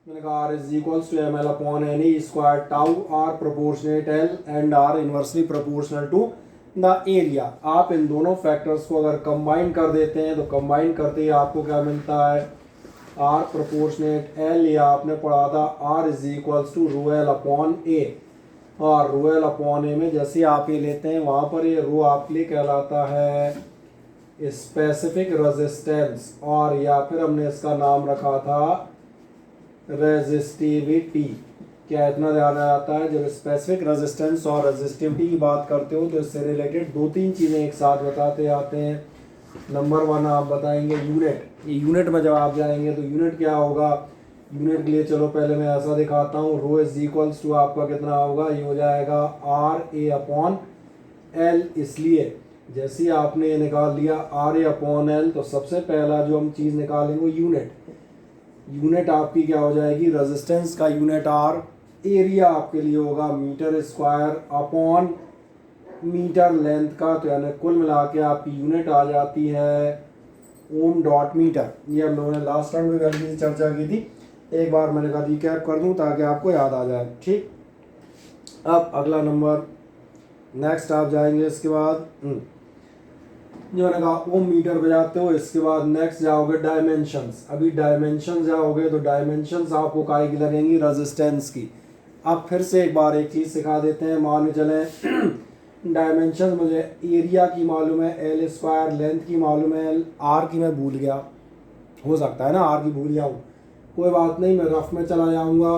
मैंने कहा R is equals to ml upon NE square tau R proportionate L and R inversely proportional to the area. आप इन दोनों factors को अगर कंबाइन कर देते हैं तो कंबाइन करते ही आपको क्या मिलता है, R प्रोपोर्शनेट L, या आपने पढ़ा था R is equals to rho L upon A. और रो एल अपॉन ए में जैसे आप ये लेते हैं वहाँ पर ये रो आपके लिए कहलाता है स्पेसिफिक रेजिस्टेंस, और या फिर हमने इसका नाम रखा था रेजिस्टिविटी। क्या इतना ध्यान आता है, जब स्पेसिफिक रेजिस्टेंस और रेजिस्टिविटी की बात करते हो तो इससे रिलेटेड दो तीन चीज़ें एक साथ बताते आते हैं। नंबर वन आप बताएंगे यूनिट। ये यूनिट में जब आप जाएंगे तो यूनिट क्या होगा, यूनिट के लिए चलो पहले मैं ऐसा दिखाता हूँ। रो इज इक्वल्स टू आपका कितना होगा, ये हो जाएगा R A अपॉन L। इसलिए जैसे ही आपने ये निकाल लिया R A अपॉन L, तो सबसे पहला जो हम चीज़ निकालेंगे वो यूनिट। यूनिट आपकी क्या हो जाएगी, रेजिस्टेंस का यूनिट R, एरिया आपके लिए होगा metre square upon metre length का, तो यानी कुल मिला के आपकी यूनिट आ जाती है ओम डॉट मीटर। ये हम लोगों ने लास्ट टाइम भी गलती से चर्चा की थी, एक बार मैंने कहा रिकैप कर दूं ताकि आपको याद आ जाए। ठीक, अब अगला नंबर नेक्स्ट आप जाएंगे, इसके बाद जो मैंने कहा ओम मीटर पे जाते हो, इसके बाद नेक्स्ट जाओगे डायमेंशंस। अभी डायमेंशन जाओगे तो डायमेंशंस आपको काय की लगेंगी, रेजिस्टेंस की। अब फिर से एक बार एक चीज़ सिखा देते हैं, मान के चलें डायमेंशन मुझे एरिया की मालूम है L स्क्वायर, लेंथ की मालूम है L, R की मैं भूल गया, हो सकता है ना R की भूल जाऊँ, कोई बात नहीं, मैं रफ में चला जाऊँगा।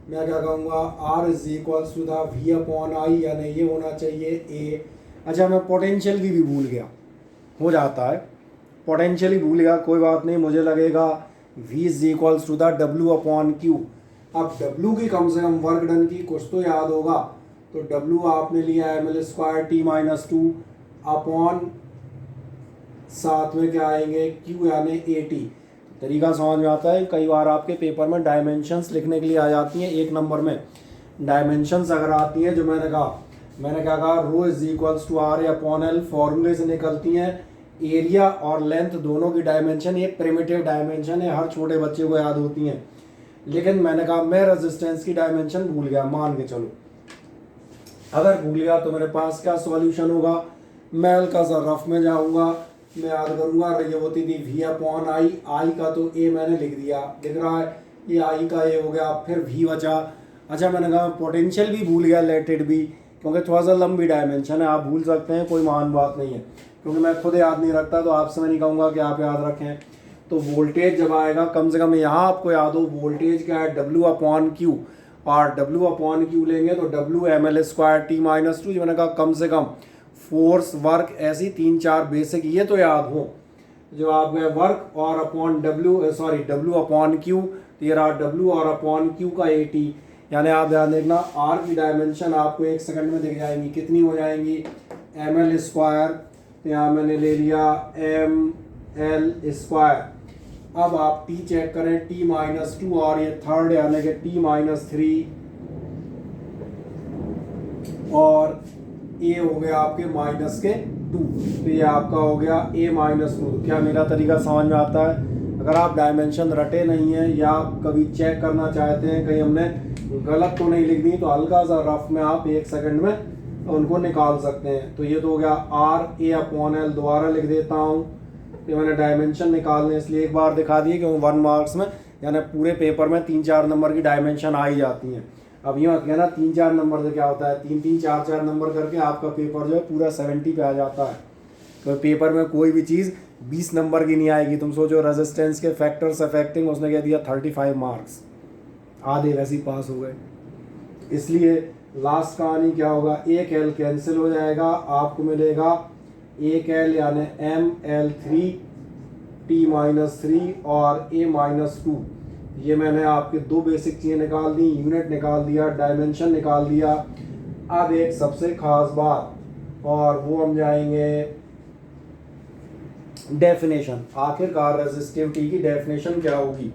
मैं क्या कहूँगा, R is equals to the V upon I, यानी ये होना चाहिए A। अच्छा, मैं पोटेंशियल की भी भूल गया, हो जाता है, पोटेंशियल ही भूल गया, कोई बात नहीं, मुझे लगेगा V is equals to the W upon Q। अब W की कम से कम वर्क डन की कुछ तो याद होगा, तो W आपने लिया ml स्क्वायर T-2 अपॉन साथ में क्या आएंगे Q यानी 80। तरीका समझ में आता है। कई बार आपके पेपर में डायमेंशंस लिखने के लिए आ जाती हैं, एक नंबर में डायमेंशंस अगर आती हैं, जो मैंने क्या कहा rho is equals to R A upon L, फॉर्मूले से निकलती हैं। एरिया और लेंथ दोनों की डायमेंशन ये प्रिमिटिव डायमेंशन है, हर छोटे बच्चे को याद होती हैं, लेकिन मैंने कहा मैं रेजिस्टेंस की डायमेंशन भूल गया, मान के चलो अगर भूल गया तो मेरे पास क्या सॉल्यूशन होगा, मैं हल्का सा रफ में जाऊंगा, मैं याद करूंगा ये होती थी V अपॉन आई। आई का तो A मैंने लिख दिया, दिख रहा है, ये आई का A हो गया, फिर V बचा। अच्छा, मैंने कहा पोटेंशियल भी भूल गया, लेट इट भी, क्योंकि थोड़ा सा लंबी डायमेंशन है, आप भूल सकते हैं, कोई महान बात नहीं है, क्योंकि मैं खुद याद नहीं रखता तो आपसे मैं नहीं कहूँगा कि आप याद रखें। तो वोल्टेज जब आएगा, कम से कम यहाँ आपको याद हो वोल्टेज क्या है, W अपॉन Q, और W अपॉन Q लेंगे तो W ml स्क्वायर T-2, जो मैंने कहा कम से कम फोर्स, वर्क, ऐसी 3-4 बेसिक ये तो याद हो। जो आप गए वर्क और अपॉन W अपॉन Q, तो ये रहा W और अपॉन Q का 80, यानी आप ध्यान देखना R की डायमेंशन आपको एक सेकंड में दिख जाएंगी, कितनी हो जाएंगी, ml स्क्वायर, तो यहाँ मैंने ले लिया ml स्क्वायर। अब आप T चेक करें, T-2 और ये थर्ड यानी कि T-3, और A हो गया आपके -2, तो ये आपका हो गया A-2। क्या मेरा तरीका समझ में आता है? अगर आप डायमेंशन रटे नहीं हैं या आप कभी चेक करना चाहते हैं कहीं हमने गलत तो नहीं लिख दी, तो हल्का सा रफ में आप एक सेकंड में उनको निकाल सकते हैं। तो ये तो हो गया R A अपॉन L, दोबारा लिख देता हूँ, ये मैंने डायमेंशन निकालने इसलिए एक बार दिखा दिए क्योंकि 1 मार्क्स में यानी पूरे पेपर में 3-4 नंबर की डायमेंशन आ ही जाती हैं। अब ये मत कहना 3-4 नंबर से क्या होता है, 3-3 4-4 नंबर करके आपका पेपर जो है पूरा 70 पे आ जाता है। तो पेपर में कोई भी चीज़ 20 नंबर की नहीं आएगी। तुम सोचो रेजिस्टेंस के फैक्टर्स अफेक्टिंग, उसने कह दिया 35 मार्क्स, आधे वैसे ही पास हो गए। इसलिए लास्ट कहानी क्या होगा, एक एल कैंसिल हो जाएगा, आपको मिलेगा एक एल यानी ML3 T-3 और A-2। ये मैंने आपके दो बेसिक चीज़ें निकाल दी, यूनिट निकाल दिया, डायमेंशन निकाल दिया। अब एक सबसे खास बात, और वो हम जाएंगे डेफिनेशन। आखिरकार रेजिस्टिविटी की डेफिनेशन क्या होगी,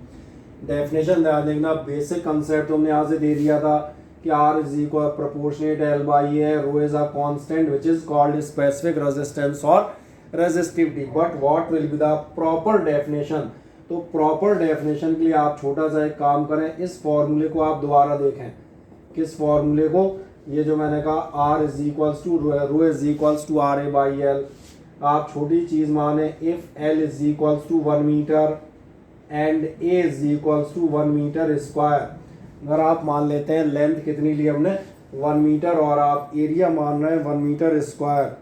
डेफिनेशन ध्यान देखना, बेसिक कंसेप्ट हमने यहाँ से दे दिया था कि R is equal proportionate L by A, rho is a constant which is called specific resistance और resistivity. But what will be the proper definition, तो प्रॉपर डेफिनेशन के लिए आप छोटा सा एक काम करें, इस फॉर्मूले को आप दोबारा देखें। किस फॉर्मूले को? ये जो मैंने कहा R is equals to rho is equals to R A by L. आप छोटी चीज माने if L is equals to 1 metre and A is equals to 1 metre square. अगर आप मान लेते हैं लेंथ कितनी ली हमने 1 मीटर और आप एरिया मान रहे हैं 1 मीटर स्क्वायर,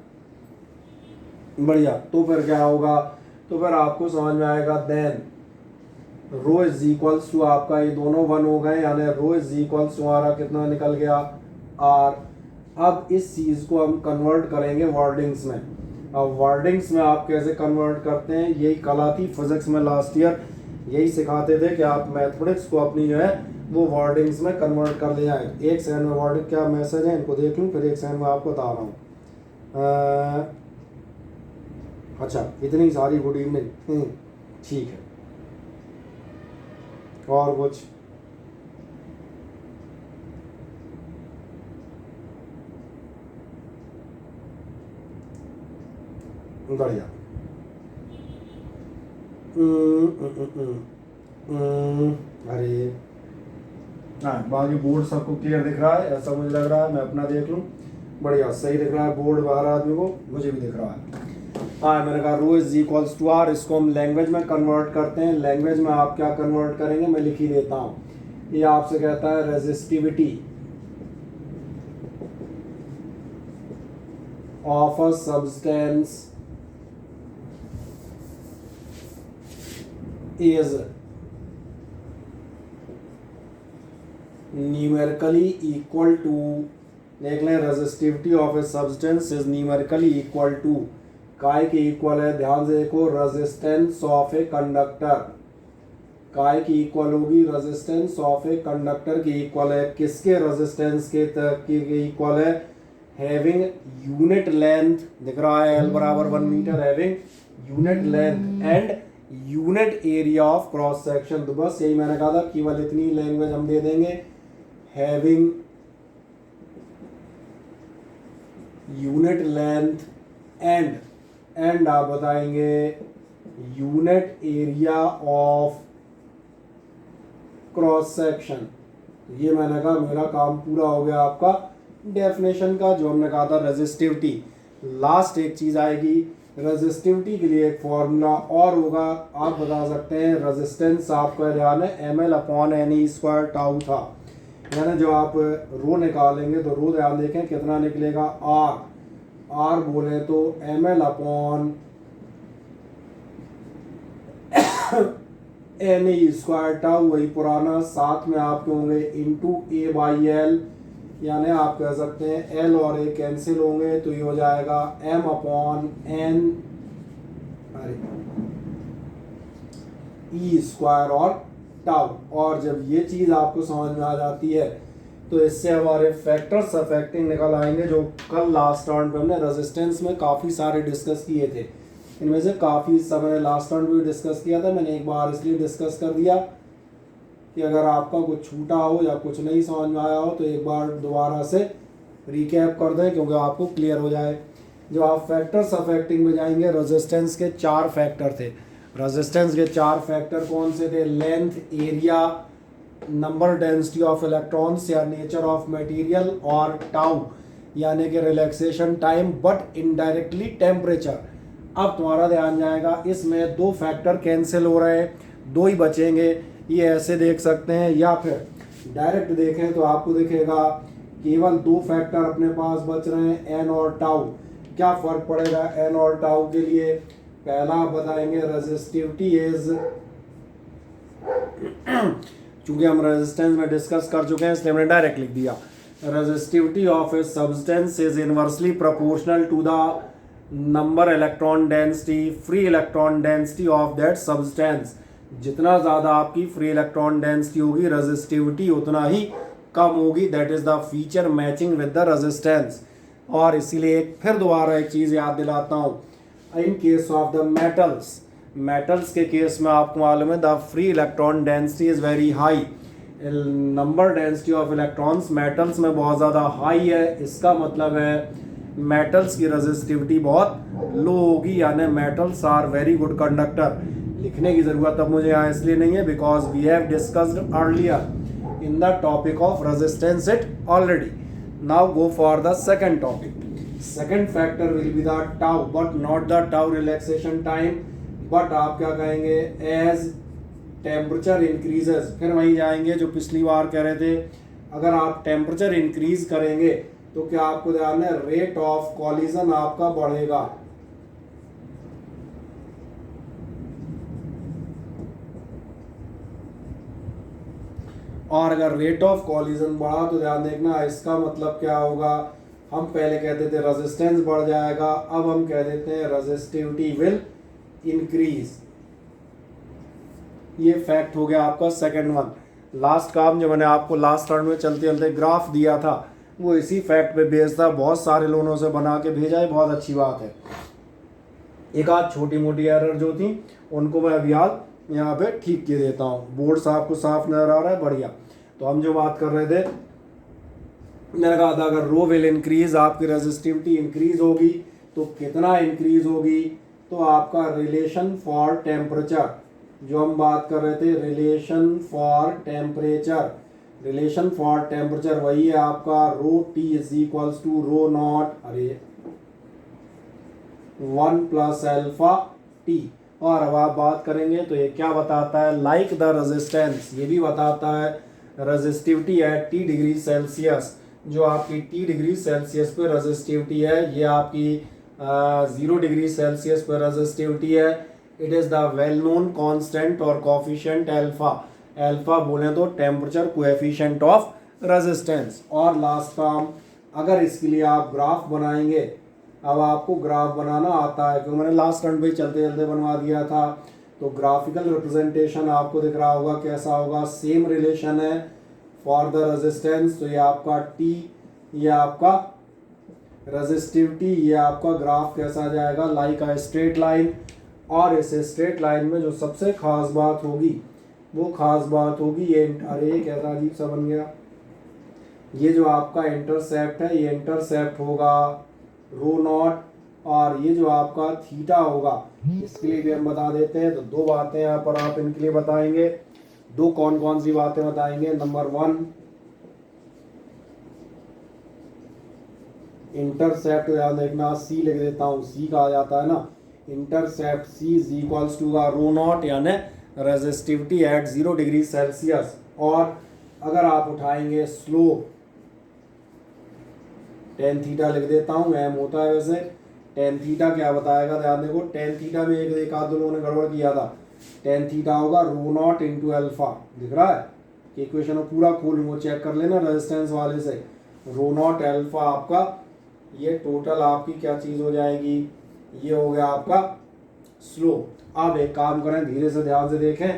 बढ़िया, तो फिर क्या होगा? तो फिर आपको समझ में आएगा then rho is equals to आपका ये दोनों 1 हो गए, यानी रो इज इक्वल्स टू हमारा कितना निकल गया R। अब इस चीज को हम कन्वर्ट करेंगे वर्डिंग्स में। अब वर्डिंग्स में आप कैसे कन्वर्ट करते हैं, यही कला थी फिजिक्स में लास्ट ईयर, यही सिखाते थे कि आप मैथमेटिक्स को अपनी जो है वो वर्डिंग्स में कन्वर्ट कर ले जाएं। एक सेकंड में वर्डिंग क्या मैसेज है इनको देख लूँ, फिर एक सेकंड में आपको बता रहा हूँ। अच्छा, इतनी सारी गुड इवनिंग, ठीक है। और कुछ? बढ़िया। अरे हाँ, बाकी बोर्ड सबको क्लियर दिख रहा है ऐसा मुझे लग रहा है, मैं अपना देख लूँ। बढ़िया, सही दिख रहा है बोर्ड बाहर आदमी को, मुझे भी दिख रहा है। हाँ, मैंने कहा rho is equals to are, इसको हम लैंग्वेज में कन्वर्ट करते हैं। लैंग्वेज में आप क्या कन्वर्ट करेंगे, मैं लिख ही देता हूँ। ये आपसे कहता है resistivity of a substance is numerically equal to, देख लें, resistivity of a substance is numerically equal to, काय के इक्वल है, ध्यान से देखो, रेजिस्टेंस ऑफ ए कंडक्टर। काय की इक्वल होगी, रेजिस्टेंस ऑफ ए कंडक्टर की इक्वल है, किसके? रेजिस्टेंस के इक्वल है, हैविंग यूनिट लेंथ, दिख रहा है L बराबर 1 metre, having unit length and unit area of cross section. तो बस यही मैंने कहा था, केवल इतनी लैंग्वेज हम दे देंगे, हैविंग यूनिट लेंथ एंड आप बताएंगे unit area of cross section. ये मैंने कहा मेरा काम पूरा हो गया आपका डेफिनेशन का, जो हमने कहा था रेजिस्टिविटी। लास्ट एक चीज आएगी, रेजिस्टिविटी के लिए एक फॉर्मूला और होगा, आप बता सकते हैं रेजिस्टेंस आपका ध्यान है ml/ne² टाउ था, यानी जो आप रो निकालेंगे तो रो ध्यान देखें कितना निकलेगा R बोले तो ml/ne² टाउ, वही पुराना, साथ में आपके होंगे इंटू A/L, यानी आप कह सकते हैं L और A कैंसिल होंगे तो ये हो जाएगा m/n E² और टाउ। और जब ये चीज़ आपको समझ में आ जाती है तो इससे हमारे फैक्टर्स अफेक्टिंग निकल आएंगे, जो कल लास्ट राउंड पे हमने रेजिस्टेंस में काफ़ी सारे डिस्कस किए थे। इनमें से काफ़ी सब मैंने लास्ट राउंड में भी डिस्कस किया था, मैंने एक बार इसलिए डिस्कस कर दिया कि अगर आपका कुछ छूटा हो या कुछ नहीं समझ में आया हो तो एक बार दोबारा से रिकैप कर दें, क्योंकि आपको क्लियर हो जाए। जब आप फैक्टर्स अफेक्टिंग में जाएंगे, रेजिस्टेंस के 4 फैक्टर थे। रेजिस्टेंस के 4 फैक्टर कौन से थे? Length, area, number density of electrons या नेचर ऑफ मटेरियल, और टाउ यानी कि relaxation time, but indirectly temperature. अब तुम्हारा ध्यान जाएगा, इसमें 2 फैक्टर कैंसिल हो रहे हैं, 2 ही बचेंगे। ये ऐसे देख सकते हैं, या फिर डायरेक्ट देखें तो आपको दिखेगा केवल 2 फैक्टर अपने पास बच रहे हैं, एन और टाउ। क्या फर्क पड़ेगा एन और टाउ के लिए? पहला बताएंगे रेजिस्टिविटी इज, चूंकि हम रेजिस्टेंस में डिस्कस कर चुके हैं इसलिए हमने डायरेक्ट लिख दिया, resistivity of a substance is inversely proportional to the number electron density, free electron density of that substance. जितना ज़्यादा आपकी फ्री इलेक्ट्रॉन डेंसिटी होगी, रेजिस्टिविटी उतना ही कम होगी। That is the feature matching with the resistance. और इसीलिए फिर दोबारा एक चीज़ याद दिलाता हूँ, in case of the metals के केस में आपको मालूम है the free electron density is very high. Number density of electrons metals में बहुत ज़्यादा हाई है, इसका मतलब है मेटल्स की रेजिस्टिविटी बहुत लो होगी, यानी metals are very good conductor. लिखने की ज़रूरत अब मुझे यहाँ इसलिए नहीं है because we have discussed earlier in the topic of resistance it already. Now go for the second topic. Second factor will be the tau, but not the tau relaxation time, but आप क्या कहेंगे as temperature increases. फिर वहीं जाएंगे जो पिछली बार कह रहे थे, अगर आप टेम्परेचर इंक्रीज करेंगे तो क्या आपको ध्यान है रेट ऑफ कॉलिजन आपका बढ़ेगा. और अगर रेट ऑफ कॉलिजन बढ़ा तो ध्यान देखना इसका मतलब क्या होगा. हम पहले कहते थे रेजिस्टेंस बढ़ जाएगा, अब हम कह देते हैं रेजिस्टिविटी विल इंक्रीज. ये फैक्ट हो गया आपका सेकंड वन. लास्ट काम जो मैंने आपको लास्ट राउंड में चलते चलते ग्राफ दिया था वो इसी फैक्ट पे बेस्ड था. बहुत सारे लोगों से बना के भेजा है, बहुत अच्छी बात है. एक आध छोटी मोटी एरर जो थी उनको मैं अभी याद यहाँ पे ठीक किए देता हूँ. बोर्ड साहब को साफ नजर आ रहा है, बढ़िया. तो हम जो बात कर रहे थे, मैंने कहा था अगर रो विल इंक्रीज, आपकी रेजिस्टिविटी इंक्रीज होगी तो कितना इंक्रीज होगी, तो आपका रिलेशन फॉर टेम्परेचर जो हम बात कर रहे थे, relation for temperature, relation for temperature वही है आपका rho T is equals to rho naught, अरे 1 प्लस एल्फा टी. और अब आप बात करेंगे तो ये क्या बताता है, लाइक द रेजिस्टेंस, ये भी बताता है resistivity at T degree Celsius. जो आपकी टी डिग्री सेल्सियस पे रेजिस्टिविटी है, ये आपकी 0 डिग्री सेल्सियस पे रेजिस्टिविटी है. It is the well known constant और कोफिशिएंट अल्फा. अल्फा बोले तो टेम्परेचर कोएफिशिएंट ऑफ रेजिस्टेंस. और लास्ट काम, अगर इसके लिए आप ग्राफ बनाएंगे, अब आपको ग्राफ बनाना आता है क्योंकि मैंने लास्ट रन पे चलते चलते बनवा दिया था, तो ग्राफिकल रिप्रेजेंटेशन आपको दिख रहा होगा कैसा होगा. सेम रिलेशन है फॉर द रेजिस्टेंस, तो ये आपका टी, ये आपका रेजिस्टिविटी, ये आपका ग्राफ कैसा आ जाएगा लाइक अ स्ट्रेट लाइन. और इस स्ट्रेट लाइन में जो सबसे खास बात होगी वो खास बात होगी ये, अरे कैसा अजीब सा बन गया, ये जो आपका इंटरसेप्ट है ये इंटरसेप्ट होगा रो नॉट, और ये जो आपका थीटा होगा इसके लिए भी हम बता देते हैं. तो दो बातें यहाँ पर आप इनके लिए बताएंगे. दो कौन कौन सी बातें बताएंगे. नंबर 1, इंटरसेप्ट ध्यान देखना, सी लिख देता हूँ, सी का आ जाता है ना intercept, C is equals to का रो नॉट यानी रेजिस्टिविटी एट 0 डिग्री सेल्सियस. और अगर आप उठाएंगे स्लोप, टेन थीटा लिख देता हूँ, एम होता है वैसे. टेन थीटा क्या बताएगा ध्यान देखो, टेन थीटा में एक आध दो लोगों ने गड़बड़ किया था. टेन थीटा होगा रो नॉट इंटू अल्फा, दिख रहा है. इक्वेशन पूरा खोल वो चेक कर लेना रेजिस्टेंस वाले से. रो नॉट अल्फा आपका ये टोटल आपकी क्या चीज़ हो जाएगी, ये हो गया आपका स्लोप. अब एक काम करें, धीरे से ध्यान से देखें,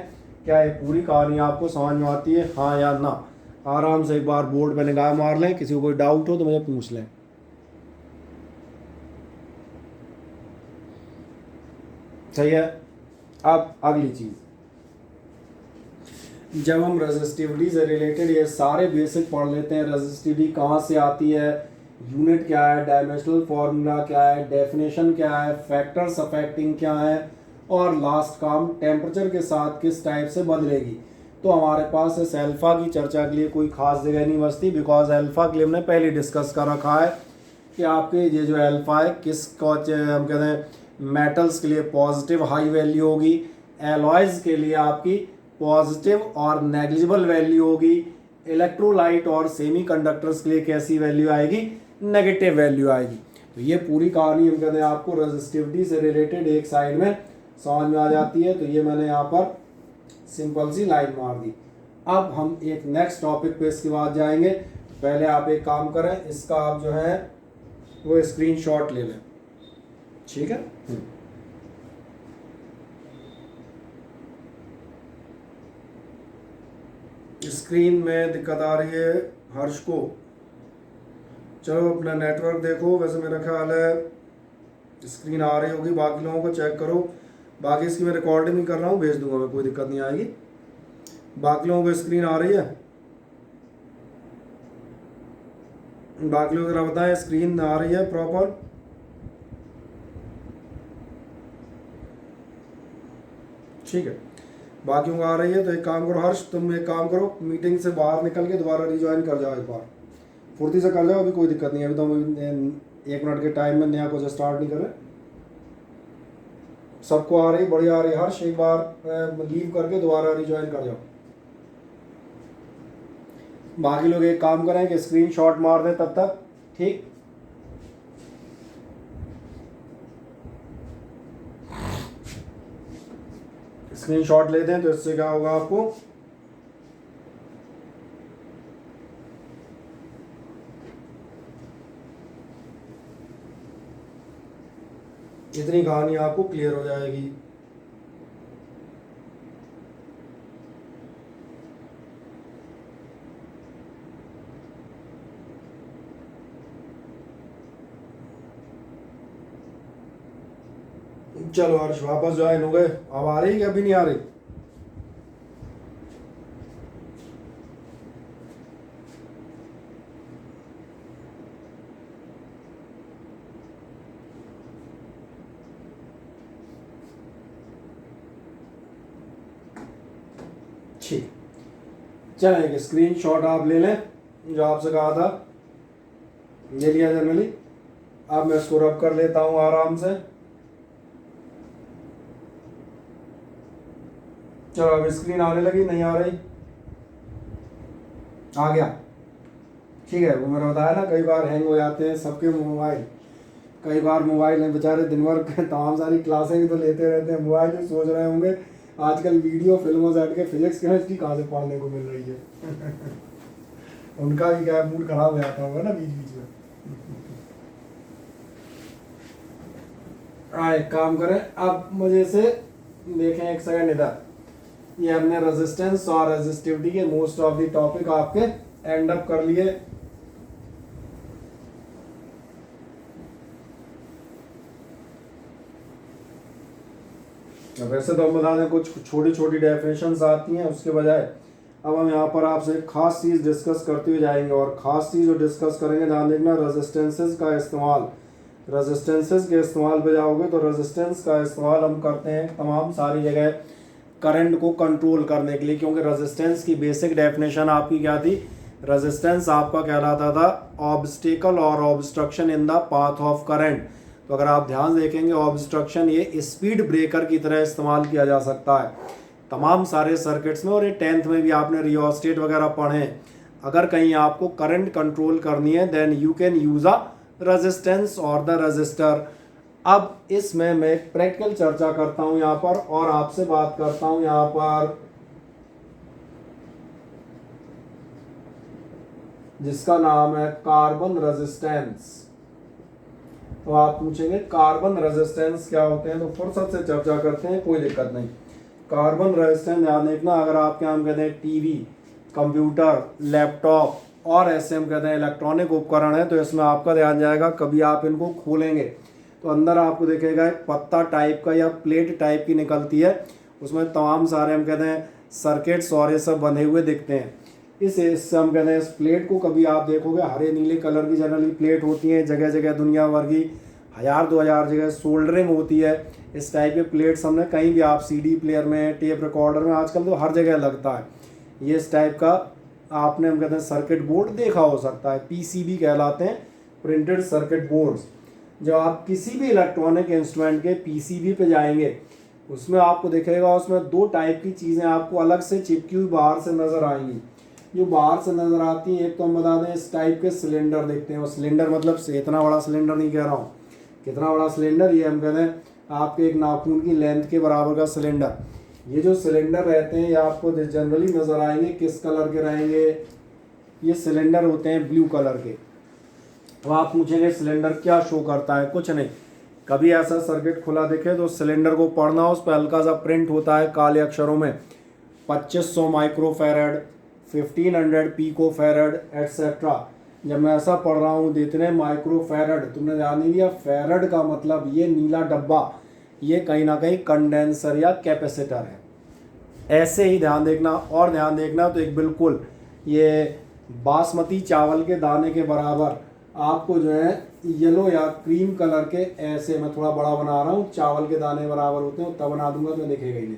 क्या ये पूरी कहानी आपको समझ में आती है, हाँ या ना. आराम से एक बार बोर्ड पे निगाह मार लें, किसी को कोई डाउट हो तो मुझे पूछ लें. सही है. अब अगली चीज, जब हम रेजिस्टिविटी से रिलेटेड ये सारे बेसिक पढ़ लेते हैं, रेजिस्टिविटी कहाँ से आती है, यूनिट क्या है, डायमेंशनल फॉर्मूला क्या है, डेफिनेशन क्या है, फैक्टर्स अफेक्टिंग क्या है, और लास्ट काम टेम्परेचर के साथ किस टाइप से बदलेगी, तो हमारे पास इस अल्फा की चर्चा के लिए कोई खास जगह नहीं बचती. बिकॉज अल्फा के लिए हमने पहले डिस्कस कर रखा है कि आपके ये जो अल्फा है किसको हम कहते हैं, मेटल्स के लिए पॉजिटिव हाई वैल्यू होगी, एलॉयज के लिए आपकी पॉजिटिव और नेग्लिजिबल वैल्यू होगी, इलेक्ट्रोलाइट और सेमीकंडक्टर्स के लिए कैसी वैल्यू आएगी, नेगेटिव वैल्यू आएगी. तो ये पूरी कहानी हम कहते हैं आपको रेजिस्टिविटी से रिलेटेड एक साइड में समझ में आ जाती है. तो ये मैंने यहाँ पर सिंपल सी लाइन मार दी. अब हम एक नेक्स्ट टॉपिक पे इसके बाद जाएंगे. पहले आप एक काम करें, इसका आप जो है वो स्क्रीनशॉट ले लें, ठीक है. स्क्रीन में दिक्कत आ रही है हर्ष को, चलो अपना नेटवर्क देखो. वैसे मेरा ख्याल है स्क्रीन आ रही होगी, बाकी लोगों को चेक करो. बाकी इसकी मैं रिकॉर्डिंग ही कर रहा हूँ, भेज दूंगा मैं, कोई दिक्कत नहीं आएगी. बाकी लोगों को स्क्रीन आ रही है, बाकी लोग जरा बताएं स्क्रीन आ रही है प्रॉपर. ठीक है, बाकियों को आ रही है तो एक काम करो हर्ष, तुम एक काम करो, मीटिंग से बाहर निकल के दोबारा रिज्वाइन कर जाओ, एक बार फुर्ती से कर जाओ, अभी कोई दिक्कत नहीं है, अभी तो 1 मिनट के टाइम में नया कुछ स्टार्ट नहीं कर रहे। सबको आ रही, बढ़िया आ रही है हर्ष, एक बार लीव करके दोबारा रिज्वाइन कर जाओ। बाकी लोग एक काम करें कि स्क्रीनशॉट मार दें तब तक, ठीक। स्क्रीनशॉट लेते हैं तो इससे क्या होगा आपको, इतनी कहानी आपको क्लियर हो जाएगी। चलो हर्ष वापस ज्वाइन हो गए, अब आ रही है कि अभी नहीं आ रही? ठीक, चलेंगे, स्क्रीनशॉट आप ले लें जो आपसे कहा था, ले लिया जनरली। अब मैं इसको रब कर लेता हूँ आराम से। चलो अब स्क्रीन आने लगी, नहीं आ रही? आ गया, ठीक है। वो मैंने बताया ना कई बार हैंग हो जाते हैं सबके मोबाइल, कई बार मोबाइल में बेचारे दिन भर तमाम सारी क्लासें भी तो लेते रहते हैं, मोबाइल में सोच रहे होंगे आजकल वीडियो फिल्मों से हट के फिजिक्स केमिस्ट्री कहाँ से पढ़ने को मिल रही है। उनका भी क्या मूड खराब हो जाता होगा ना बीच बीच में। एक काम करें, अब मुझे से देखें एक सेकंड इधर, ये हमने रेजिस्टेंस और रेजिस्टिविटी के मोस्ट ऑफ द टॉपिक आपके एंड अप कर लिए। वैसे तो हम बता दें कुछ छोटी छोटी डेफिनेशंस आती हैं, उसके बजाय अब हम यहाँ पर आपसे एक खास चीज़ डिस्कस करते हुए जाएंगे, और ख़ास चीज़ जो डिस्कस करेंगे ध्यान देखना, रेजिस्टेंसेस का इस्तेमाल। रेजिस्टेंसेस के इस्तेमाल पे जाओगे तो रेजिस्टेंस का इस्तेमाल हम करते हैं तमाम सारी जगह करंट को कंट्रोल करने के लिए, क्योंकि रेजिस्टेंस की बेसिक डेफिनेशन आपकी क्या थी? रेजिस्टेंस आपका कहलाता था ऑब्स्टिकल और obstruction in the path of current. तो अगर आप ध्यान देखेंगे, ऑब्स्ट्रक्शन ये स्पीड ब्रेकर की तरह इस्तेमाल किया जा सकता है तमाम सारे सर्किट्स में, और ये 10th में भी आपने रियोस्टेट वगैरह पढ़े। अगर कहीं आपको करंट कंट्रोल करनी है then you can use a resistance और द रेजिस्टर। अब इसमें मैं एक प्रैक्टिकल चर्चा करता हूं यहाँ पर, और आपसे बात करता हूं यहाँ पर जिसका नाम है कार्बन रेजिस्टेंस। तो आप पूछेंगे कार्बन रेजिस्टेंस क्या होते हैं, तो फुर्सत से चर्चा करते हैं, कोई दिक्कत नहीं। कार्बन रेजिस्टेंस ध्यान देखना, अगर आपके हम कहते हैं टीवी, कंप्यूटर, लैपटॉप और ऐसे हम कहते हैं इलेक्ट्रॉनिक उपकरण है, तो इसमें आपका ध्यान जाएगा, कभी आप इनको खोलेंगे तो अंदर आपको दिखेगा एक पत्ता टाइप का या प्लेट टाइप की निकलती है, उसमें तमाम सारे हम कहते हैं सर्किट्स और ये सब बंधे हुए दिखते हैं। इससे हम कहते हैं इस प्लेट को कभी आप देखोगे हरे नीले कलर की जनरली प्लेट होती है, जगह जगह दुनिया भर की 1000-2000 जगह सोल्डरिंग होती है। इस टाइप के प्लेट्स हमने कहीं भी आप सीडी प्लेयर में, टेप रिकॉर्डर में, आजकल तो हर जगह लगता है ये इस टाइप का, आपने हम कहते हैं सर्किट बोर्ड देखा हो सकता है, पीसीबी कहलाते हैं, प्रिंटेड सर्किट बोर्ड्स। जब आप किसी भी इलेक्ट्रॉनिक इंस्ट्रूमेंट के पीसीबी पे जाएंगे उसमें आपको दिखेगा, उसमें 2 टाइप की चीज़ें आपको अलग से चिपकी हुई बाहर से नज़र आएंगी। जो बाहर से नज़र आती हैं, एक तो हम बता दें इस टाइप के सिलेंडर देखते हैं, और सिलेंडर मतलब से इतना बड़ा सिलेंडर नहीं कह रहा हूँ, कितना बड़ा सिलेंडर, ये हम कहते हैं आपके एक नाखून की लेंथ के बराबर का सिलेंडर। ये जो सिलेंडर रहते हैं ये आपको जनरली नज़र आएंगे, किस कलर के रहेंगे? ये सिलेंडर होते हैं ब्लू कलर के। तो आप पूछेंगे सिलेंडर क्या शो करता है? कुछ नहीं, कभी ऐसा सर्किट खुला दिखे तो सिलेंडर को पढ़ना, उस पर हल्का सा प्रिंट होता है काले अक्षरों में 2500 माइक्रोफेरेड, 1500 पिकोफेरेड एटसेट्रा। जब मैं ऐसा पढ़ रहा हूँ इतने माइक्रोफेरेड, तुमने ध्यान नहीं दिया, फेरेड का मतलब ये नीला डब्बा, ये कहीं ना कहीं कंडेंसर या कैपेसिटर है। ऐसे ही ध्यान देखना, और ध्यान देखना तो एक बिल्कुल ये बासमती चावल के दाने के बराबर आपको जो है येलो या क्रीम कलर के, ऐसे मैं थोड़ा बड़ा बना रहा हूँ, चावल के दाने बराबर होते हैं, तब बना दूंगा तो दिखेगा ही नहीं।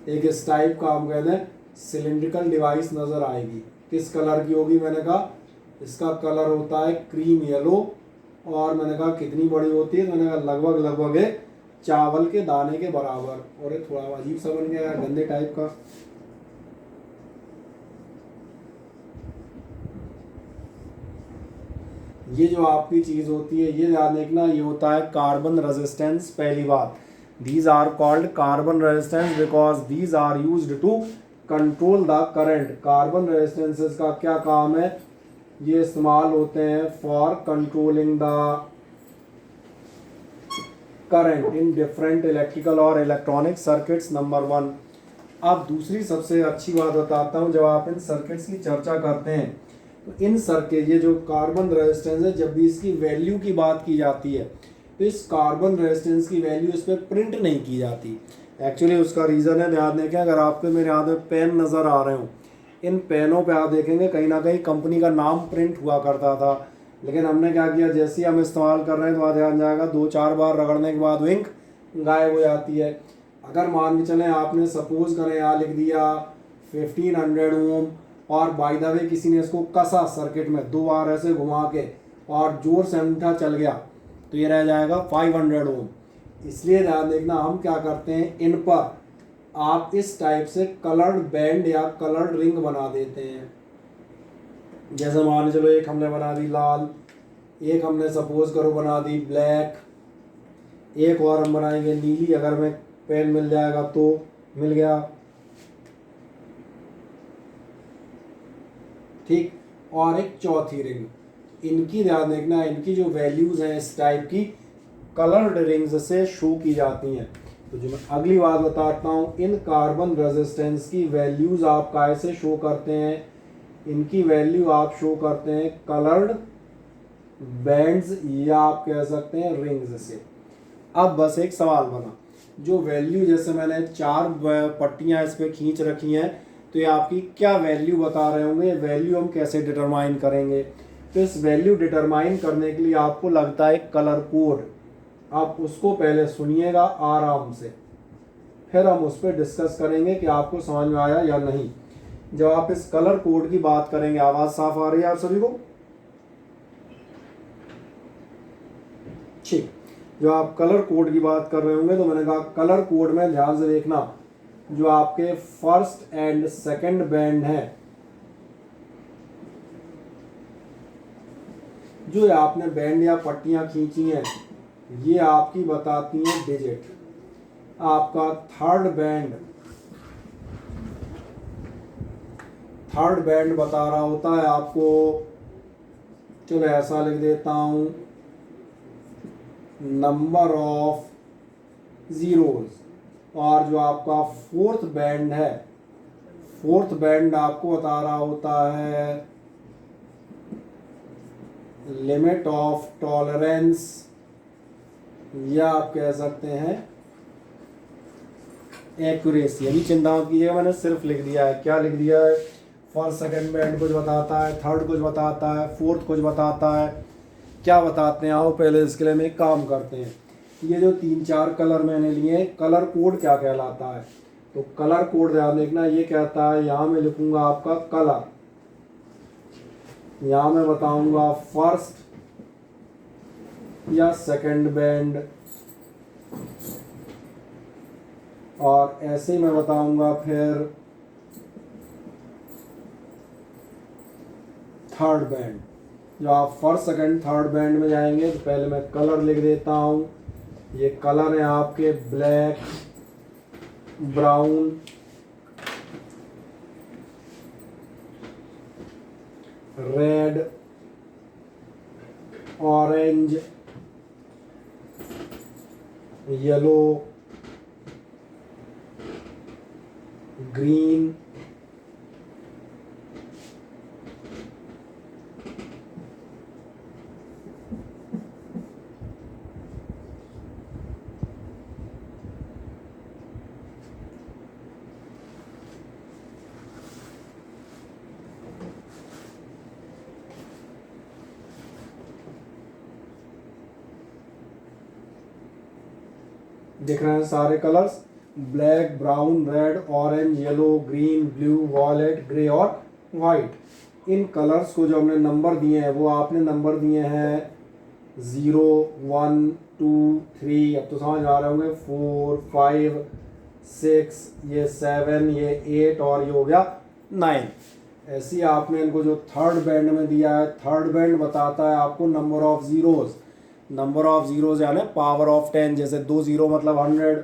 एक इस टाइप का हम कहते हैं सिलिंड्रिकल डिवाइस नज़र आएगी। किस कलर की होगी? मैंने कहा इसका कलर होता है क्रीम येलो, और मैंने कहा कितनी बड़ी होती है? तो मैंने कहा लगभग लगभग है चावल के दाने के बराबर। और ये थोड़ा अजीब सा बन गया यार, गंदे टाइप का। ये जो आपकी चीज़ होती है ये ध्यान देखना, ये होता है कार्बन रेजिस्टेंस। पहली बात, these are called carbon resistance because these are used to control the current. Carbon resistances का क्या काम है? ये इस्तेमाल होते हैं for controlling the current in different electrical और इलेक्ट्रॉनिक सर्किट्स। नंबर 1। अब दूसरी सबसे अच्छी बात बताता हूँ, जब आप इन सर्किट्स की चर्चा करते हैं तो इन सर्किट, ये जो कार्बन रेजिस्टेंस है, जब भी इसकी वैल्यू की बात की जाती है तो इस कार्बन रेजिस्टेंस की वैल्यू इस पर प्रिंट नहीं की जाती। एक्चुअली उसका रीज़न है, ध्यान देखें, अगर आपको मेरे हाथ में पेन नज़र आ रहे हो, इन पेनों पे आप देखेंगे कहीं ना कहीं कंपनी का नाम प्रिंट हुआ करता था। लेकिन हमने क्या किया, जैसे ही हम इस्तेमाल कर रहे हैं तो वहाँ ध्यान जाएगा 2-4 बार रगड़ने के बाद इंक गायब हो जाती है। अगर मान के चलें आपने सपोज करें यहाँ लिख दिया 1500 ओम, और बाय द वे किसी ने इसको कसा सर्किट में 2 बार ऐसे घुमा के और जोर से अंगूठा चल गया, तो ये रह जाएगा 500 ओम। इसलिए ध्यान देखना, हम क्या करते हैं, इन पर आप इस टाइप से कलर्ड बैंड या कलर्ड रिंग बना देते हैं। जैसे मान चलो एक हमने बना दी लाल, एक हमने सपोज करो बना दी ब्लैक, एक और हम बनाएंगे नीली, अगर मैं पेन मिल जाएगा तो मिल गया, ठीक। और एक चौथी रिंग, इनकी ध्यान देखना, इनकी जो वैल्यूज हैं इस टाइप की कलर्ड रिंग्स से शो की जाती हैं। तो जो मैं अगली बात बताता हूँ, इन कार्बन रेजिस्टेंस की वैल्यूज आप कैसे शो करते हैं? इनकी वैल्यू आप शो करते हैं कलर्ड बैंड्स, या आप कह सकते हैं रिंग्स से। अब बस एक सवाल बना, जो वैल्यू, जैसे मैंने 4 पट्टियाँ इस पर खींच रखी हैं, तो ये आपकी क्या वैल्यू बता रहे होंगे? वैल्यू हम कैसे डिटरमाइन करेंगे? तो इस वैल्यू डिटरमाइन करने के लिए आपको लगता है कलर कोड। आप उसको पहले सुनिएगा आराम से, फिर हम उस पर डिस्कस करेंगे कि आपको समझ में आया या नहीं। जब आप इस कलर कोड की बात करेंगे, आवाज़ साफ आ रही है आप सभी को? ठीक। जो आप कलर कोड की बात कर रहे होंगे, तो मैंने कहा कलर कोड में ध्यान से देखना, जो आपके फर्स्ट एंड सेकंड बैंड है, जो आपने बैंड या पट्टियां खींची हैं, ये आपकी बताती हैं डिजिट। आपका थर्ड बैंड बता रहा होता है आपको, चलो ऐसा लिख देता हूं, नंबर ऑफ जीरोज। और जो आपका फोर्थ बैंड है, फोर्थ बैंड आपको बता रहा होता है लिमिट ऑफ टॉलरेंस, या आप कह सकते हैं एक्यूरेसी। अभी चिंता मत कीजिएगा, मैंने सिर्फ लिख दिया है। क्या लिख दिया है? फर्स्ट सेकंड बैंड कुछ बताता है, थर्ड कुछ बताता है, फोर्थ कुछ बताता है। क्या बताते हैं आओ पहले इसके लिए हम एक काम करते हैं। ये जो 3-4 कलर मैंने लिए, कलर कोड क्या कहलाता है? तो कलर कोड ध्यान देखना, ये कहता है, यहाँ मैं लिखूंगा आपका कलर, यहाँ मैं बताऊंगा फर्स्ट या सेकंड बैंड, और ऐसे ही मैं बताऊंगा फिर थर्ड बैंड। जो आप फर्स्ट सेकंड थर्ड बैंड में जाएंगे तो पहले मैं कलर लिख देता हूँ। ये कलर है आपके black, brown, red, orange, yellow, green, दिख रहे हैं सारे colours. Black, brown, red, orange, yellow, green, blue, violet, grey और वाइट। इन कलर्स को जो हमने नंबर दिए हैं वो आपने नंबर दिए हैं 0, 1, 2, 3, अब तो समझ आ रहे होंगे, 4, 5, 6, ये 7, ये 8 और ये हो गया 9। ऐसे ही आपने इनको जो थर्ड बैंड में दिया है, थर्ड बैंड बताता है आपको number of zeros. Number of zeros यानी पावर ऑफ 10, जैसे 2 ज़ीरो मतलब 100,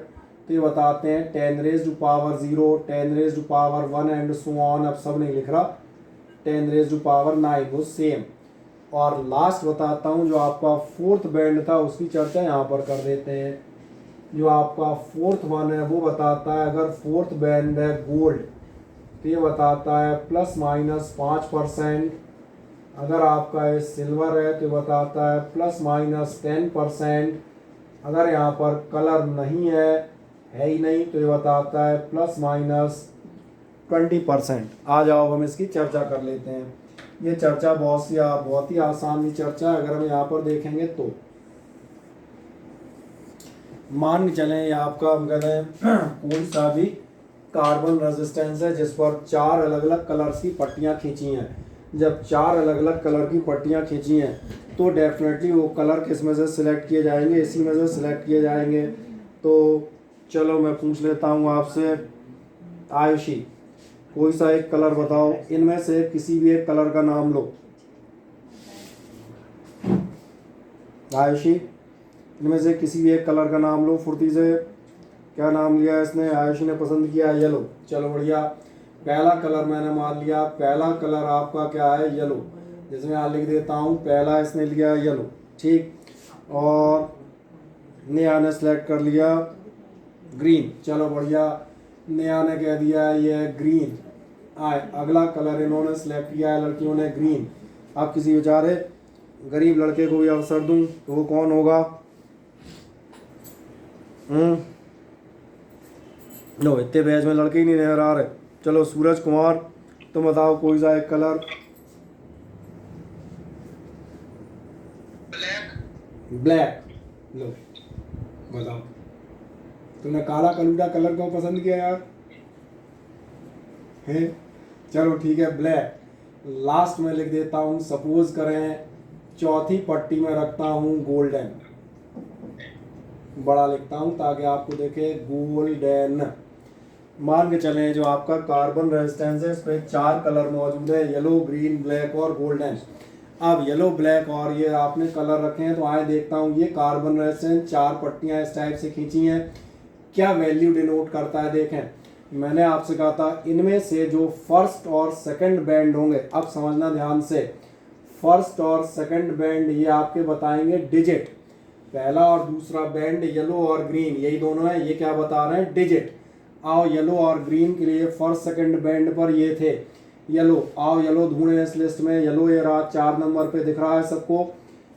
तो ये बताते हैं 10 raise to power 0, 10 raise to power 1 and so on. अब सब नहीं लिख रहा, 10 रेज टू पावर 9 वो सेम। और लास्ट बताता हूँ जो आपका फोर्थ बैंड था उसकी चर्चा यहाँ पर कर देते हैं। जो आपका फोर्थ वन है वो बताता है अगर फोर्थ बैंड है गोल्ड तो ये बताता है ±5%। अगर आपका ये सिल्वर है तो बताता है ±10%। अगर यहाँ पर कलर नहीं है ही नहीं तो ये बताता है ±20%। आ जाओ हम इसकी चर्चा कर लेते हैं। ये चर्चा बहुत ही आसान सी चर्चा है। अगर हम यहाँ पर देखेंगे तो मान के चलें ये आपका हम कहते हैं कोई सा भी कार्बन रेजिस्टेंस है जिस पर 4 अलग अलग कलर्स की पट्टियाँ खींची हैं। जब 4 अलग अलग कलर की पट्टियाँ खींची हैं तो डेफिनेटली वो कलर किस में से सिलेक्ट किए जाएंगे, इसी में से सिलेक्ट किए जाएंगे। तो चलो मैं पूछ लेता हूँ आपसे, आयुषी कोई सा एक कलर बताओ, इनमें से किसी भी एक कलर का नाम लो। आयुषी इनमें से किसी भी एक कलर का नाम लो फुर्ती से। क्या नाम लिया इसने? आयुषी ने पसंद किया येलो। चलो बढ़िया, पहला कलर मैंने मान लिया। पहला कलर आपका क्या है? येलो। जिसमें यहाँ लिख देता हूँ पहला इसने लिया येलो, ठीक। और नेहा ने सेलेक्ट कर लिया ग्रीन। चलो बढ़िया, नेहा ने कह दिया ये है ग्रीन। अगला कलर इन्होंने सेलेक्ट किया है लड़कियों ने ग्रीन। अब किसी बेचारे गरीब लड़के को भी अवसर दूं तो वो कौन होगा? नो, इतने बैच में लड़के ही नहीं नजर आ रहे। चलो सूरज कुमार तुम बताओ कोई सा एक कलर। ब्लैक। लो बताओ, तुमने काला कलूटा कलर को पसंद किया यार है? चलो ठीक है, ब्लैक। लास्ट में लिख देता हूँ, सपोज करें चौथी पट्टी में रखता हूँ गोल्डन। बड़ा लिखता हूँ ताकि आपको देखे, गोल्डन। मान के चलें जो आपका कार्बन रेजिस्टेंस है इस पर 4 कलर मौजूद है, येलो, ग्रीन, ब्लैक और गोल्डन। अब येलो, ब्लैक और ये आपने कलर रखे हैं तो आए देखता हूँ ये कार्बन रेजिस्टेंस 4 पट्टियाँ इस टाइप से खींची हैं, क्या वैल्यू डिनोट करता है? देखें मैंने आपसे कहा था इनमें से जो फर्स्ट और सेकंड बैंड होंगे, अब समझना ध्यान से, फर्स्ट और सेकंड बैंड ये आपके बताएंगे डिजिट। पहला और दूसरा बैंड येलो और ग्रीन यही दोनों है, ये क्या बता रहे हैं? डिजिट। आओ येलो और ग्रीन के लिए फर्स्ट सेकंड बैंड पर ये थे येलो। आओ येलो ढूंढे इस लिस्ट में। येलो ये रहा 4 नंबर पे दिख रहा है सबको।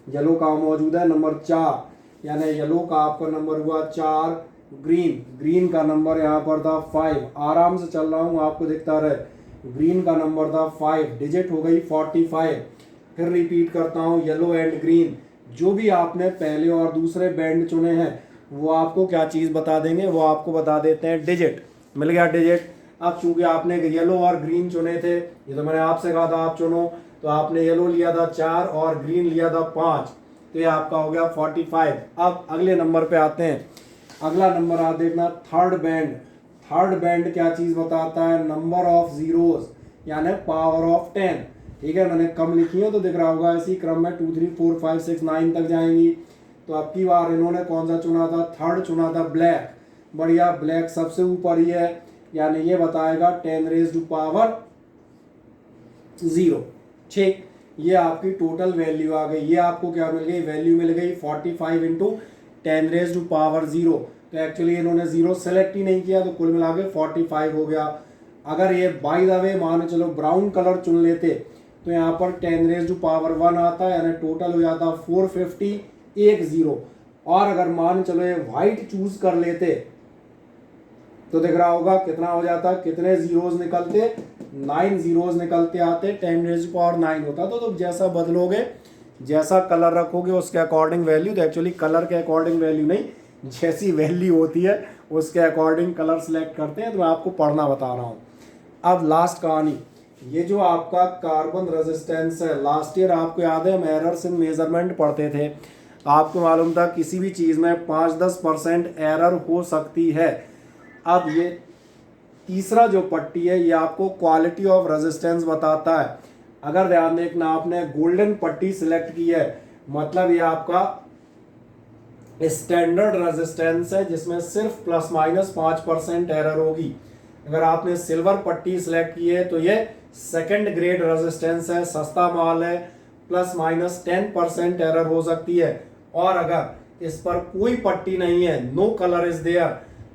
येलो का मौजूद है नंबर 4, यानी येलो का आपका नंबर हुआ 4। ग्रीन का नंबर यहाँ पर था 5। आराम से चल रहा हूँ आपको दिखता रहे। ग्रीन का नंबर था 5, डिजिट हो गई 45। फिर रिपीट करता हूँ, येलो एंड ग्रीन जो भी आपने पहले और दूसरे बैंड चुने हैं वो आपको क्या चीज़ बता देंगे? वो आपको बता देते हैं डिजिट। मिल गया डिजिट। अब चूंकि आपने येलो और ग्रीन चुने थे, ये तो मैंने आपसे कहा था आप चुनो, तो आपने येलो लिया था 4 और ग्रीन लिया था 5, तो ये आपका हो गया 45। अब अगले नंबर पे आते हैं। अगला नंबर आप देखना, थर्ड बैंड। थर्ड बैंड क्या चीज़ बताता है? नंबर ऑफ जीरोज यानी पावर ऑफ 10। ठीक है, मैंने कम लिखी है तो दिख रहा होगा, इसी क्रम में 2, 3, 4, 5, 6, 9 तक जाएंगी। तो अब की बार इन्होंने कौन सा चुना था? थर्ड चुना था, ब्लैक। बढ़िया, ब्लैक सबसे ऊपर ही है, यानी ये बताएगा 10 रेज टू पावर 0। ठीक, ये आपकी टोटल वैल्यू आ गई। ये आपको क्या मिल गई? वैल्यू मिल गई 45 इंटू 10 रेज टू पावर 0। तो एक्चुअली इन्होंने 0 सेलेक्ट ही नहीं किया तो कुल मिला के 45 हो गया। अगर ये बाय द वे मान चलो ब्राउन कलर चुन लेते तो यहाँ पर 10 रेज टू पावर 1 आता है, यानी टोटल हो जाता 450, 1 0। और अगर मान चलो ये व्हाइट चूज कर लेते तो दिख रहा होगा कितना हो जाता, कितने जीरोज निकलते? 9 जीरोज निकलते आते, 10 रेज टू पावर 9 होता। तो जैसा बदलोगे, जैसा कलर रखोगे उसके अकॉर्डिंग वैल्यू, तो एक्चुअली कलर के अकॉर्डिंग वैल्यू नहीं, जैसी वैल्यू होती है उसके अकॉर्डिंग कलर सेलेक्ट करते हैं। तो मैं आपको पढ़ना बता रहा हूँ। अब लास्ट कहानी, ये जो आपका कार्बन रेजिस्टेंस है, लास्ट ईयर आपको याद है हम एरर्स इन मेजरमेंट पढ़ते थे, आपको मालूम था किसी भी चीज़ में 5-10% एरर हो सकती है। अब ये तीसरा जो पट्टी है ये आपको क्वालिटी ऑफ रेजिस्टेंस बताता है। अगर ध्यान देखना, आपने गोल्डन पट्टी सिलेक्ट की है, मतलब ये आपका स्टैंडर्ड रेजिस्टेंस है जिसमें सिर्फ ±5% एरर होगी। अगर आपने सिल्वर पट्टी सिलेक्ट की है तो ये सेकंड ग्रेड रेजिस्टेंस है, सस्ता माल है, ±10% एरर हो सकती है। और अगर इस पर कोई पट्टी नहीं है, नो कलर इज देयर,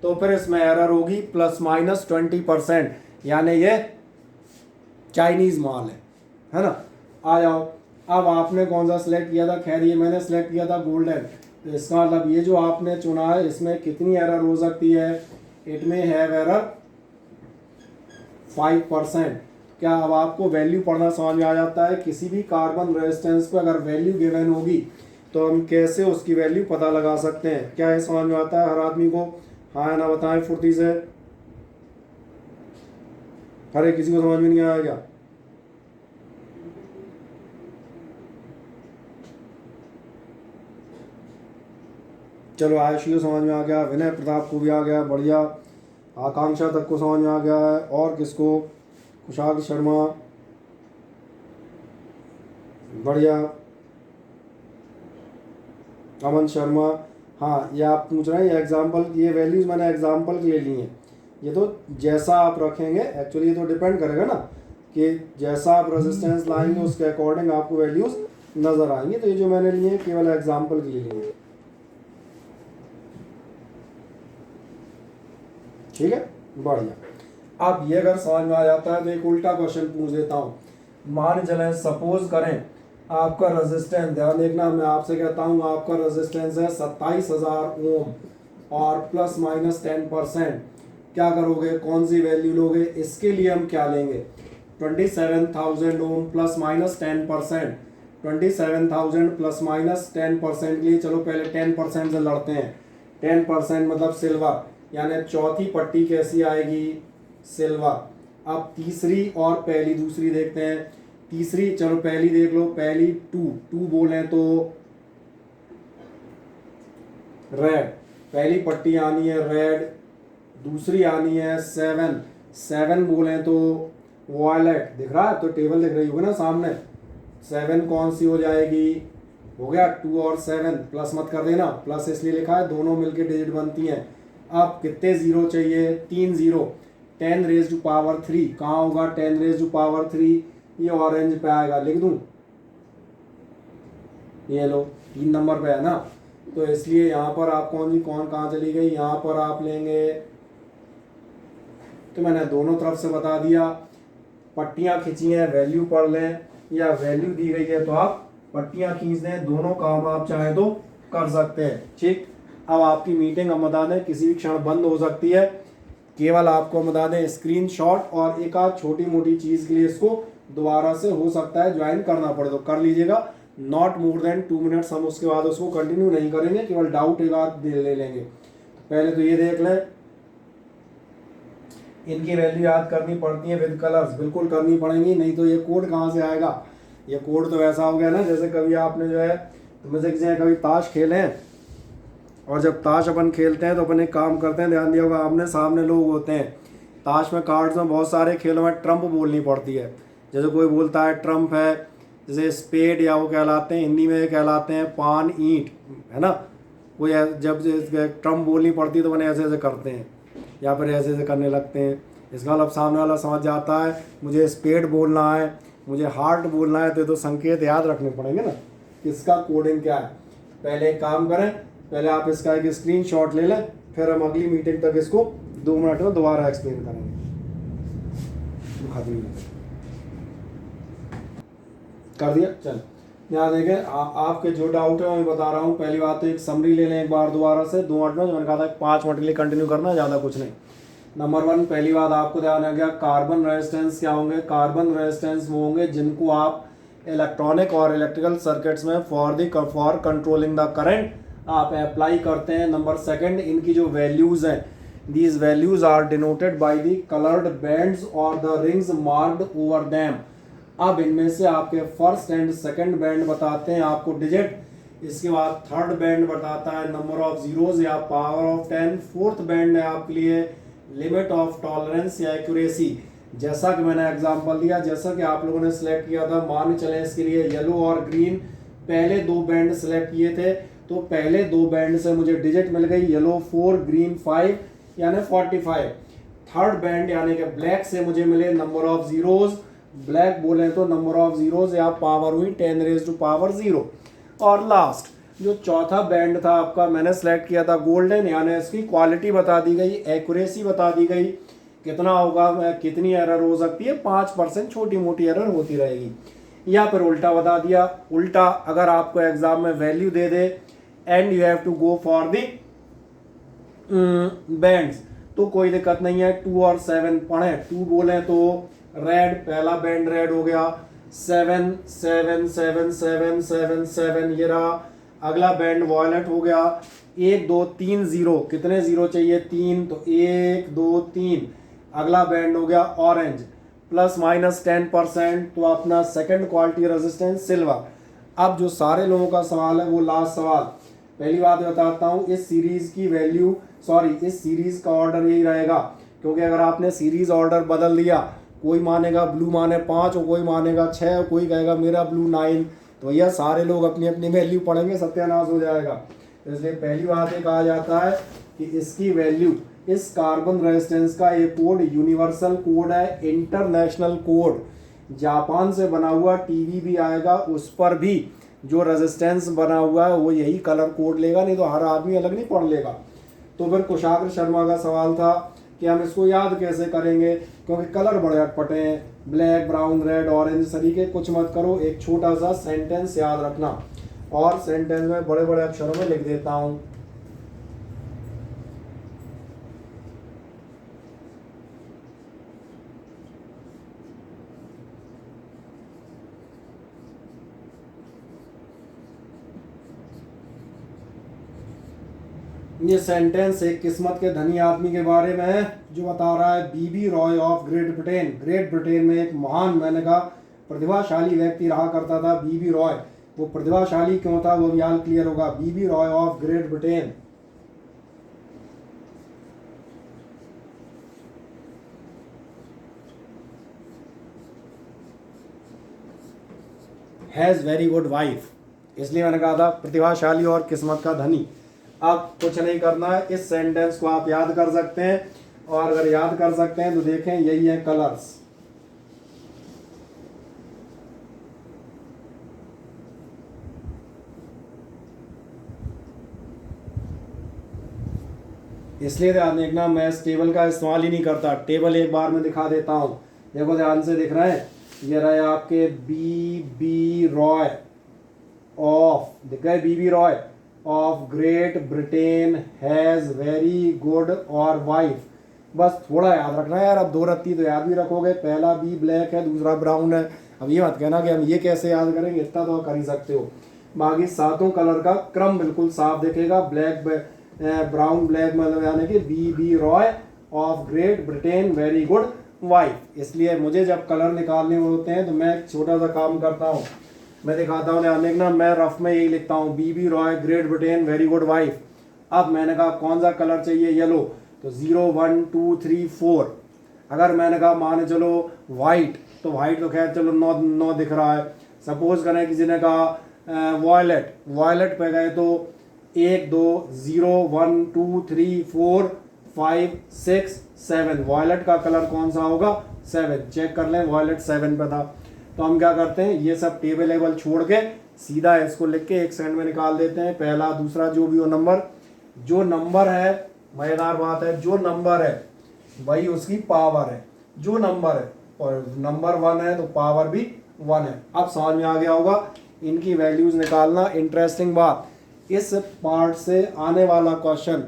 तो फिर इसमें एरर होगी ±20%, यानी ये चाइनीज माल है ना। आ जाओ, अब आपने कौन सा सिलेक्ट किया था, खैर ये मैंने सिलेक्ट किया था गोल्डन, तो इसका मतलब ये जो आपने चुना है इसमें कितनी एरर हो सकती है, इट में हैव एरर 5%। क्या अब आपको वैल्यू पढ़ना समझ में आ जाता है? किसी भी कार्बन रेजिस्टेंस पर अगर वैल्यू गिवन होगी तो हम कैसे उसकी वैल्यू पता लगा सकते हैं? क्या ये समझ में आता है हर आदमी को? हाँ ना बताएं फुर्ती से। अरे किसी को समझ में नहीं आया क्या? चलो आयुषी को समझ में आ गया, विनय प्रताप को भी आ गया, बढ़िया। आकांक्षा तक को समझ में आ गया है। और किसको? कुशाल शर्मा, बढ़िया। अमन शर्मा, हाँ ये आप पूछ रहे हैं, ये एग्जाम्पल, ये वैल्यूज मैंने एग्जाम्पल के लिए ली हैं। ये तो जैसा आप रखेंगे, एक्चुअली ये तो डिपेंड करेगा ना कि जैसा आप रेजिस्टेंस लाएंगे उसके अकॉर्डिंग आपको वैल्यूज नजर आएंगी। तो ये जो मैंने लिए हैं केवल एग्जाम्पल के लिए लिए हैं, ठीक है, बढ़िया। अब ये अगर समझ में आ जाता है तो एक उल्टा क्वेश्चन पूछ देता हूँ। मान चलें, सपोज करें आपका रेजिस्टेंस, ध्यान देखना, मैं आपसे कहता हूँ आपका रेजिस्टेंस है 27,000 ओम और ±10%। क्या करोगे, कौन सी वैल्यू लोगे? इसके लिए हम क्या लेंगे, 27,000 ओम ±10%। 27,000 ±10% के लिए चलो पहले 10% से लड़ते हैं। 10% मतलब सिल्वर, यानी चौथी पट्टी कैसी आएगी, सिल्वर। अब तीसरी और पहली दूसरी देखते हैं। तीसरी, चलो पहली देख लो, पहली 2 बोले तो रेड, पहली पट्टी आनी है रेड। दूसरी आनी है 7 बोले तो वॉयलेट, दिख रहा है? तो टेबल दिख रही होगी ना सामने। 7 कौन सी हो जाएगी, हो गया 2 और 7, प्लस मत कर देना, प्लस इसलिए लिखा है दोनों मिलके डिजिट बनती हैं। अब कितने जीरो चाहिए, 3 जीरो। 10⁻³ कहाँ होगा 10⁻³? ये ऑरेंज पे आएगा, लिख दूं? ये लो 3 नंबर पे है ना, तो इसलिए यहाँ पर आप कौन कहाँ चली गई, यहाँ पर आप लेंगे। तो मैंने दोनों तरफ से बता दिया, पट्टियाँ खींची हैं, वैल्यू पढ़ लें, या वैल्यू दी गई है तो आप पट्टियाँ खींच दें, दोनों काम आप चाहें तो कर सकते हैं, ठीक। अब आपकी मीटिंग हम बता दें किसी भी क्षण बंद हो सकती है, केवल आपको बता दें स्क्रीनशॉट और एक आध छोटी मोटी चीज़ के लिए इसको दोबारा से हो सकता है ज्वाइन करना पड़े तो कर लीजिएगा। नॉट मोर देन 2 मिनट्स, हम उसके बाद उसको कंटिन्यू नहीं करेंगे, केवल डाउट एक आध ले लेंगे। पहले तो ये देख लें, इनकी वैल्यू याद करनी पड़ती है विद कलर्स, बिल्कुल करनी पड़ेंगी, नहीं तो ये कोड कहाँ से आएगा। ये कोड तो वैसा हो गया ना जैसे कभी आपने जो है, तो मुझे किसी ने कभी ताश खेलें, और जब ताश अपन खेलते हैं तो अपन एक काम करते हैं, ध्यान दिया होगा आपने, सामने लोग होते हैं, ताश में कार्ड्स में बहुत सारे खेलों में ट्रम्प बोलनी पड़ती है। जैसे कोई बोलता है ट्रम्प है, जैसे स्पेड, या वो कहलाते हैं हिंदी में कहलाते हैं पान ईंट, है ना। वो जब ट्रम्प बोलनी पड़ती है तो अपन ऐसे ऐसे करते हैं, या फिर ऐसे ऐसे करने लगते हैं। इसका मतलब सामने वाला समझ जाता है मुझे स्पेड बोलना है, मुझे हार्ट बोलना है, तो संकेत याद रखने पड़ेंगे ना, किसका कोडिंग क्या है। पहले एक काम करें, पहले आप इसका एक स्क्रीनशॉट ले लें, फिर हम अगली मीटिंग तक इसको 2 मिनट में दोबारा एक्सप्लेन करेंगे। कर दिया, चल यहाँ देखें, आपके जो डाउट है मैं बता रहा हूँ। पहली बात तो एक समरी ले लें एक बार दोबारा से 2 मिनट में, जो मैंने कहा था 5 मिनट के लिए कंटिन्यू करना है, ज़्यादा कुछ नहीं। नंबर 1, पहली बात आपको ध्यान आ गया, कार्बन रेजिस्टेंस क्या होंगे। कार्बन रेजिस्टेंस वो होंगे जिनको आप इलेक्ट्रॉनिक और इलेक्ट्रिकल सर्किट्स में फॉर कंट्रोलिंग द करंट आप अप्लाई करते हैं। नंबर सेकंड, इनकी जो वैल्यूज हैं, these values are denoted by the coloured bands और the rings marked over them. अब इनमें से आपके फर्स्ट एंड सेकंड बैंड बताते हैं आपको डिजिट, इसके बाद थर्ड बैंड बताता है नंबर ऑफ जीरोज या पावर ऑफ 10, फोर्थ बैंड है आपके लिए लिमिट ऑफ टॉलरेंस या एक्यूरेसी। जैसा कि मैंने एग्जांपल दिया, जैसा कि आप लोगों ने सिलेक्ट किया था, मान चले इसके लिए येलो और ग्रीन, पहले दो बैंड सिलेक्ट किए थे तो पहले दो बैंड से मुझे डिजिट मिल गई, येलो 4 ग्रीन 5 यानी 45। थर्ड बैंड यानी कि ब्लैक से मुझे मिले नंबर ऑफ जीरोज, ब्लैक बोले तो नंबर ऑफ जीरोज या पावर हुई 10⁻⁴। और लास्ट जो चौथा बैंड था आपका, मैंने सेलेक्ट किया था गोल्डन, यानी इसकी क्वालिटी बता दी गई, एक्यूरेसी बता दी गई, कितना होगा, कितनी एरर हो सकती है, 5%, छोटी मोटी एरर होती रहेगी। या फिर उल्टा बता दिया, उल्टा अगर आपको एग्जाम में वैल्यू दे दे and you have to go for the bands, तो कोई दिक्कत नहीं है। 2 और 7 पढ़ें, 2 बोले तो रेड, पहला बैंड रेड हो गया, 7 7 7 7 7 7 ये रहा। अगला बैंड वॉयलेट हो गया, 1 2 3 0, कितने जीरो चाहिए, 3, तो 1 2 3। अगला बैंड हो गया ऑरेंज, ±10%, तो अपना सेकंड क्वालिटी रेजिस्टेंस सिल्वर। अब जो सारे लोगों का सवाल है वो लास्ट सवाल, पहली बात बताता हूँ, इस सीरीज की वैल्यू, इस सीरीज का ऑर्डर यही रहेगा, क्योंकि अगर आपने सीरीज ऑर्डर बदल दिया, कोई मानेगा ब्लू माने 5 और कोई मानेगा 6 और कोई कहेगा मेरा ब्लू 9, तो भैया सारे लोग अपनी अपनी वैल्यू पढ़ेंगे, सत्यानाश हो जाएगा। इसलिए पहली बात ये कहा जाता है कि इसकी वैल्यू, इस कार्बन रेजिस्टेंस का ये कोड यूनिवर्सल कोड है, इंटरनेशनल कोड, जापान से बना हुआ टीवी भी आएगा, उस पर भी जो रेजिस्टेंस बना हुआ है वो यही कलर कोड लेगा, नहीं तो हर आदमी अलग नहीं पढ़ लेगा। तो फिर कुशाग्र शर्मा का सवाल था कि हम इसको याद कैसे करेंगे, क्योंकि कलर बड़े अटपटे हैं, ब्लैक ब्राउन रेड ऑरेंज तरीके, कुछ मत करो, एक छोटा सा सेंटेंस याद रखना, और सेंटेंस में बड़े बड़े अक्षरों में लिख देता हूँ। ये सेंटेंस एक किस्मत के धनी आदमी के बारे में है, जो बता रहा है B B Roy of Great Britain. Great Britain में एक महान, मैंने कहा प्रतिभाशाली व्यक्ति रहा करता था बीबी रॉय। वो प्रतिभाशाली क्यों था वो भी हाल क्लियर होगा। B B Roy of Great Britain has very good wife, इसलिए मैंने कहा था प्रतिभाशाली और किस्मत का धनी। अब कुछ नहीं करना है, इस सेंटेंस को आप याद कर सकते हैं, और अगर याद कर सकते हैं तो देखें यही है कलर्स। इसलिए ध्यान देखना, मैं इस टेबल का इस्तेमाल ही नहीं करता, टेबल एक बार में दिखा देता हूं। देखो ध्यान से दिख रहे हैं, ये रहे आपके बीबी रॉय ऑफ, दिख गए, B B Roy of Great Britain has very good और वाइफ। बस थोड़ा याद रखना है यार, अब 2 रत्ती तो याद भी रखोगे, पहला बी ब्लैक है, दूसरा ब्राउन है। अब ये मत कहना कि हम ये कैसे याद करेंगे, इतना तो कर ही सकते हो। बाकी सातों कलर का क्रम बिल्कुल साफ दिखेगा, ब्लैक ब्राउन ब्लैक, मतलब यानी कि B B Roy of Great Britain very good wife. इसलिए मुझे जब कलर निकालने होते हैं तो मैं एक छोटा सा काम करता हूँ, मैं दिखाता हूँ, ध्यान देखना, मैं रफ में यही लिखता हूँ, B B Roy Great Britain very good wife. अब मैंने कहा कौन सा कलर चाहिए, येलो, तो 0 1 2 3 4। अगर मैंने कहा माने चलो वाइट, तो वाइट तो खैर चलो 9 दिख रहा है। सपोज करें किसी ने कहा वॉयलेट, वॉयलेट पे गए तो 1 2 0 1 2 3 4 5 6 7, वॉयलेट का कलर कौन सा होगा, 7। चेक कर लें, वॉयलेट 7 पे था। तो हम क्या करते हैं, ये सब टेबल लेवल छोड़ के सीधा इसको लिख के एक सेकंड में निकाल देते हैं, पहला दूसरा जो भी हो नंबर, जो नंबर है, मजेदार बात है, जो नंबर है वही उसकी पावर है, जो नंबर है, और नंबर 1 है तो पावर भी 1 है। अब समझ में आ गया होगा, इनकी वैल्यूज निकालना। इंटरेस्टिंग बात, इस पार्ट से आने वाला क्वेश्चन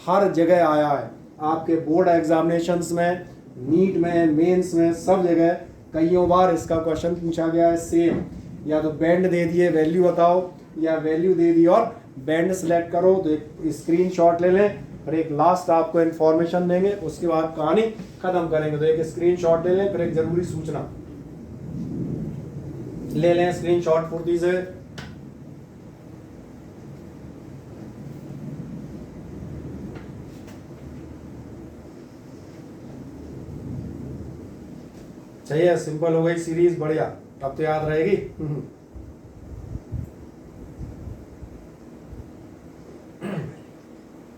हर जगह आया है, आपके बोर्ड एग्जामिनेशंस में, नीट में, मेंस में, सब जगह कईयों बार इसका क्वेश्चन पूछा गया है सेम। या तो बैंड दे दिए वैल्यू बताओ, या वैल्यू दे दी और बैंड सेलेक्ट करो तो एक स्क्रीनशॉट ले लें और एक लास्ट आपको इन्फॉर्मेशन देंगे, उसके बाद कहानी खत्म करेंगे। तो एक स्क्रीनशॉट ले लें, फिर एक जरूरी सूचना ले लें स्क्रीनशॉट फुर्ती से। सही है, सिंपल हो गई सीरीज, बढ़िया, अब तो याद रहेगी।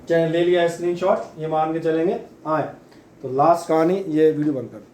चलिए ले लिया स्क्रीनशॉट, ये मान के चलेंगे। आए तो लास्ट कहानी, ये वीडियो बंद कर।